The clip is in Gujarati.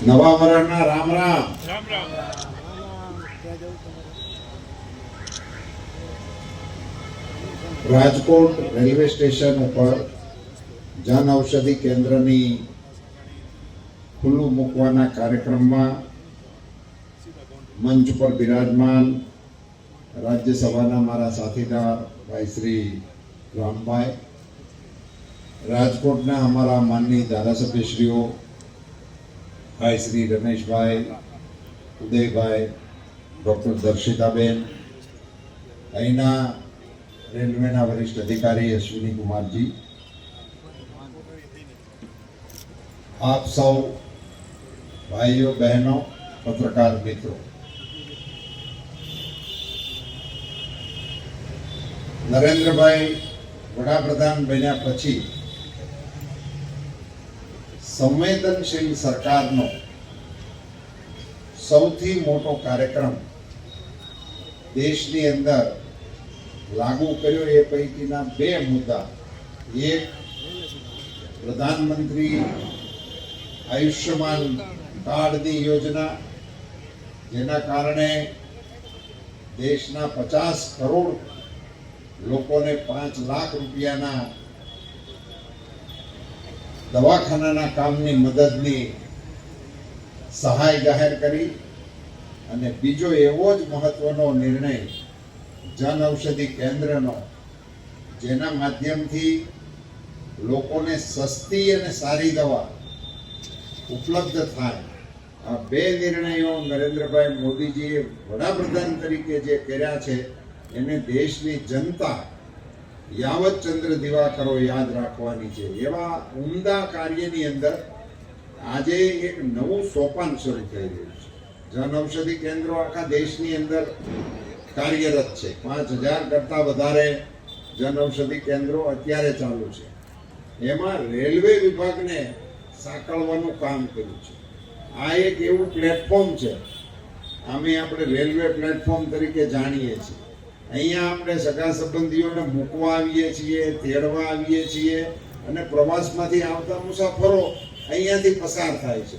નવા વર્ષના રામ રામ. રાજકોટ રેલવે સ્ટેશન ઉપર જન ઔષધિ કેન્દ્રની ખુલ્લું મૂકવાના કાર્યક્રમમાં મંચ પર બિરાજમાન રાજ્યસભાના મારા સાથીદાર ભાઈ શ્રી રામભાઈ, રાજકોટના અમારા માનનીય ધારાસભ્યશ્રીઓ ભાઈ શ્રી રમેશભાઈ, ઉદયભાઈ, ડૉક્ટર દર્શિતાબેન, અહીંના રેલવેના વરિષ્ઠ અધિકારી અશ્વિની કુમારજી, આપ સૌ ભાઈઓ બહેનો, પત્રકાર મિત્રો, નરેન્દ્રભાઈ વડાપ્રધાન બન્યા પછી સંવેદનશીલ સરકારનો સૌથી મોટો કાર્યક્રમ દેશની અંદર લાગુ કર્યો. એ પૈકીના બે મુદ્દા, એક પ્રધાનમંત્રી આયુષ્યમાન કાર્ડની યોજના, જેના કારણે દેશના 50 કરોડ લોકોને 5 લાખ રૂપિયાના દવાખાનાના કામની મદદની સહાય જાહેર કરી. અને બીજો એવો જ મહત્વનો નિર્ણય જન ઔષધિ કેન્દ્રનો, જેના માધ્યમથી લોકોને સસ્તી અને સારી દવા ઉપલબ્ધ થાય. આ બે નિર્ણયો નરેન્દ્રભાઈ મોદીજીએ વડાપ્રધાન તરીકે જે કર્યા છે એને દેશની જનતા યાવત ચંદ્ર દિવાકરો યાદ રાખવાની છે. એવા ઉમદા કાર્યની અંદર આજે એક નવું સોપાન શરૂ થઈ રહ્યું છે. જન ઔષધિ કેન્દ્રો આખા દેશની અંદર કાર્યરત છે. 5000 કરતાં વધારે જન ઔષધિ કેન્દ્રો અત્યારે ચાલુ છે. એમાં રેલવે વિભાગને સાંકળવાનું કામ કર્યું છે. આ એક એવું પ્લેટફોર્મ છે, આમે આપણે રેલવે પ્લેટફોર્મ તરીકે જાણીએ છીએ. અહીંયા આપણે સગા સંબંધીઓને મૂકવા આવીએ છીએ, તેડવા આવીએ છીએ, અને પ્રવાસમાંથી આવતા મુસાફરો અહીંયાથી પસાર થાય છે.